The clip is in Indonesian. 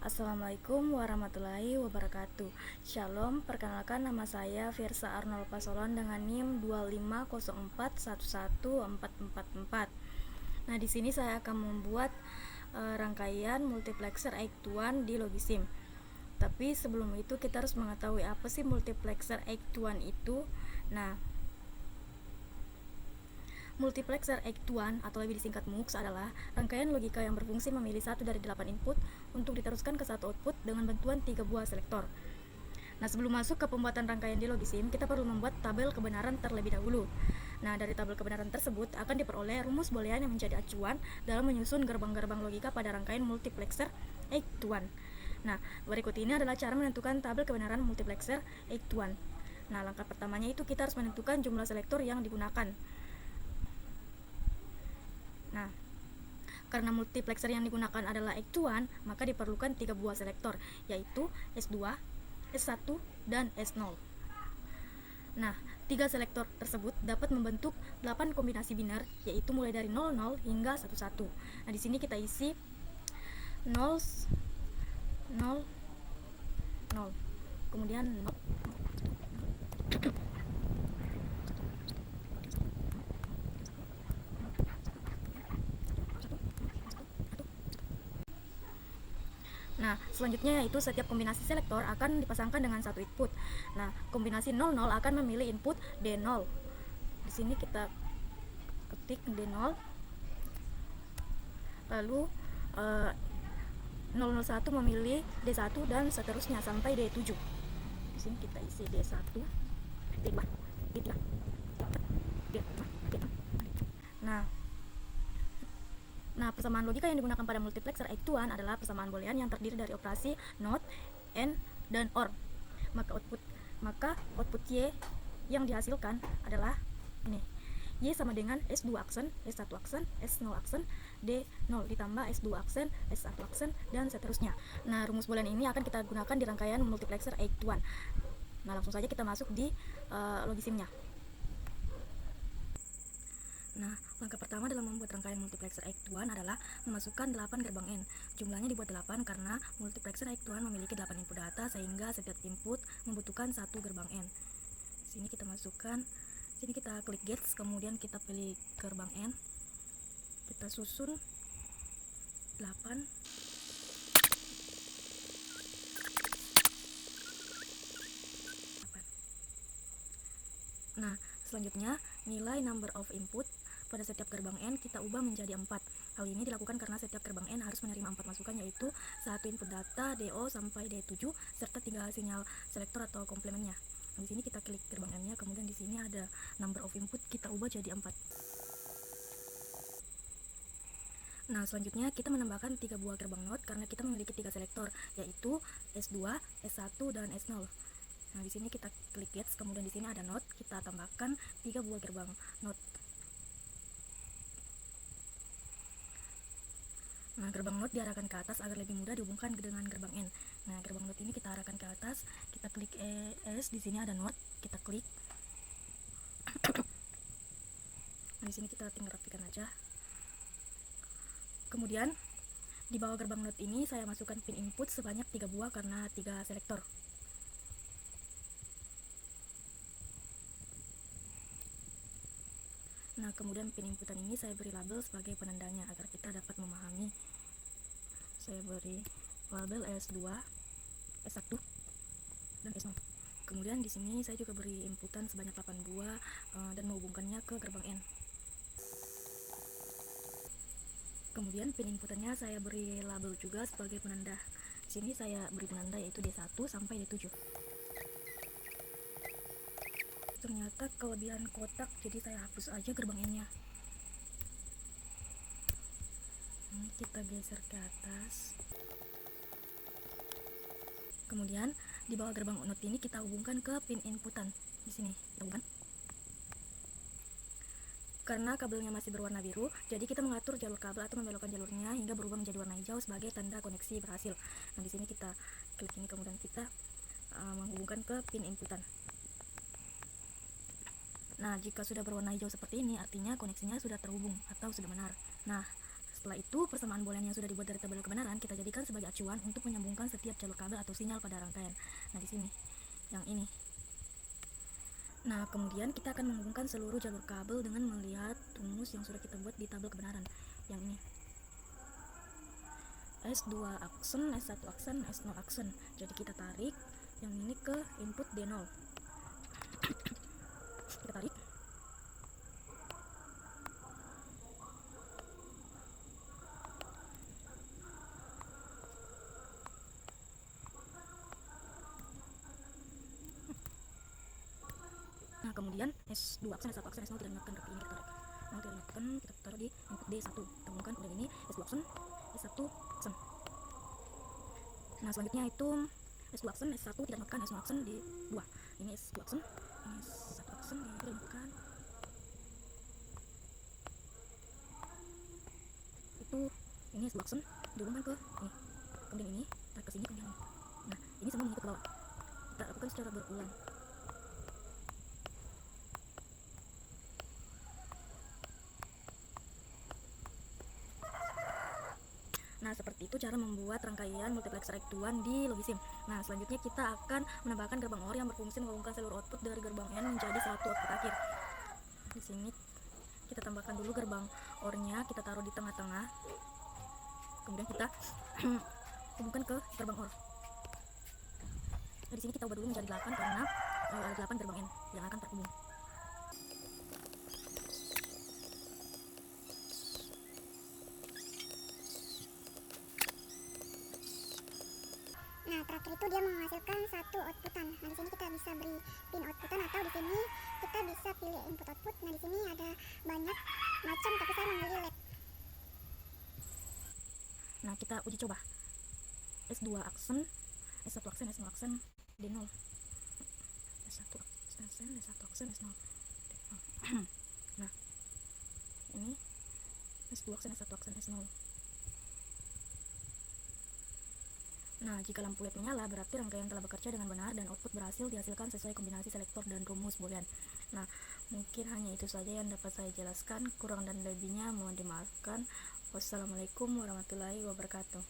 Assalamualaikum warahmatullahi wabarakatuh. Shalom, perkenalkan nama saya Firsa Arnold Pasolon dengan NIM 250411444. Nah, di sini saya akan membuat rangkaian multiplexer X1 di Logisim. Tapi sebelum itu kita harus mengetahui apa sih multiplexer X1 itu. Nah, multiplexer X1 atau lebih disingkat MUX adalah rangkaian logika yang berfungsi memilih satu dari 8 input untuk diteruskan ke satu output dengan bantuan 3 buah selektor. Nah, sebelum masuk ke pembuatan rangkaian di Logisim, kita perlu membuat tabel kebenaran terlebih dahulu. Nah, dari tabel kebenaran tersebut akan diperoleh rumus boolean yang menjadi acuan dalam menyusun gerbang-gerbang logika pada rangkaian multiplexer X1. Nah, berikut ini adalah cara menentukan tabel kebenaran multiplexer X1. Nah, langkah pertamanya itu kita harus menentukan jumlah selektor yang digunakan. Nah, karena multiplexer yang digunakan adalah X1, maka diperlukan 3 buah selektor, yaitu S2, S1, dan S0. Nah, 3 selektor tersebut dapat membentuk 8 kombinasi biner, yaitu mulai dari 00 hingga 11. Nah, di sini kita isi 0, 0, 0, kemudian 0. Nah, selanjutnya yaitu setiap kombinasi selektor akan dipasangkan dengan satu input. Nah, kombinasi 00 akan memilih input D0. Di sini kita ketik D0. Lalu 001 memilih D1 dan seterusnya sampai D7. Di sini kita isi D1, D2, D3, D4, D5. Nah, persamaan logika yang digunakan pada multiplexer X1 adalah persamaan boolean yang terdiri dari operasi NOT, AND, dan OR. Maka output Y yang dihasilkan adalah ini. Y sama dengan S2 aksen, S1 aksen, S0 aksen, D0 ditambah S2 aksen, S1 aksen, dan seterusnya. Nah, rumus boolean ini akan kita gunakan di rangkaian multiplexer X1. Nah, langsung saja kita masuk di logisimnya. Nah, langkah pertama dalam membuat rangkaian multiplexer X1 adalah memasukkan 8 gerbang N. Jumlahnya dibuat 8 karena multiplexer X1 memiliki 8 input data sehingga setiap input membutuhkan satu gerbang N. Sini kita masukkan, sini kita klik gates, kemudian kita pilih gerbang N. Kita susun 8. Nah, selanjutnya nilai number of input pada setiap gerbang N kita ubah menjadi 4. Hal ini dilakukan karena setiap gerbang N harus menerima 4 masukan, yaitu satu input data DO sampai D7 serta 3 sinyal selektor atau komplemennya. Nah, di sini kita klik gerbang N-nya, kemudian di sini ada number of input kita ubah jadi 4. Nah, selanjutnya kita menambahkan 3 buah gerbang NOT karena kita memiliki 3 selektor, yaitu S2, S1, dan S0. Nah, di sini kita klik gates, kemudian di sini ada NOT, kita tambahkan 3 buah gerbang NOT. Nah, gerbang NOT diarahkan ke atas agar lebih mudah dihubungkan dengan gerbang N. Nah, gerbang NOT ini kita arahkan ke atas, kita klik ES, di sini ada NOT, kita klik. Nah, di sini kita tinggal rapikan aja. Kemudian di bawah gerbang NOT ini saya masukkan pin input sebanyak 3 buah karena 3 selektor. Nah, kemudian pin inputan ini saya beri label sebagai penandanya agar kita dapat memahami. Saya beri label S2, S1, dan S0. Kemudian di sini saya juga beri inputan sebanyak 8 buah dan menghubungkannya ke gerbang N. Kemudian pin inputannya saya beri label juga sebagai penanda. Di sini saya beri penanda yaitu D1 sampai D7. Ternyata kelebihan kotak, jadi saya hapus aja gerbang N-nya. Kita geser ke atas. Kemudian di bawah gerbang NOT ini kita hubungkan ke pin inputan. Di sini kita hubungkan. Karena kabelnya masih berwarna biru, jadi kita mengatur jalur kabel atau membelokkan jalurnya hingga berubah menjadi warna hijau sebagai tanda koneksi berhasil. Nah, di sini kita klik ini, kemudian kita menghubungkan ke pin inputan. Nah, jika sudah berwarna hijau seperti ini, artinya koneksinya sudah terhubung atau sudah benar. Nah, setelah itu persamaan boolean yang sudah dibuat dari tabel kebenaran kita jadikan sebagai acuan untuk menyambungkan setiap jalur kabel atau sinyal pada rangkaian. Nah, di sini yang ini. Nah, kemudian kita akan menghubungkan seluruh jalur kabel dengan melihat rumus yang sudah kita buat di tabel kebenaran yang ini. S2 aksen, S1 aksen, S0 aksen. Jadi kita tarik yang ini ke input D0. Kita tarik. Nah, kemudian S2 aksen, S1 aksen, S0 tidak dimakan, tapi ini kita tarik. Nah, tidak dimakan, kita taruh di input D1. Kita hubungkan dan ini S2 aksen, S1 aksen. Nah, selanjutnya itu S2 aksen, S1 tidak dimakan, S0 aksen di 2. Ini S2 aksen, ini S1 aksen di tidak dimakan. Itu ini S2 aksen dihubungkan ke ini. Kemudian ini tarik ke sini, kemudian ini. Nah, ini semua mengikut ke bawah. Kita lakukan secara berulang. Nah, seperti itu cara membuat rangkaian multiplexer X1 di Logisim. Nah, selanjutnya kita akan menambahkan gerbang OR yang berfungsi menghubungkan seluruh output dari gerbang N menjadi satu output akhir. Di sini kita tambahkan dulu gerbang OR-nya, kita taruh di tengah-tengah. Kemudian kita hubungkan ke gerbang OR. Nah, di sini kita ubah dulu menjadi 8 karena ada 8 gerbang N yang akan terhubung. Nah, terakhir itu dia menghasilkan satu outputan. Nah, di sini kita bisa beri pin outputan atau di sini kita bisa pilih input output. Nah, di sini ada banyak macam tapi saya memilih LED. Nah, kita uji coba. S2 aksen, S1 aksen, S0 aksen, D0. S1 aksen, S1 aksen, S0. D0. Nah, ini S2 aksen, S1 aksen, S0. Nah, jika lampu LED menyala, berarti rangkaian telah bekerja dengan benar dan output berhasil dihasilkan sesuai kombinasi selektor dan rumus boolean. Nah, mungkin hanya itu saja yang dapat saya jelaskan. Kurang dan lebihnya mohon dimaafkan. Wassalamualaikum warahmatullahi wabarakatuh.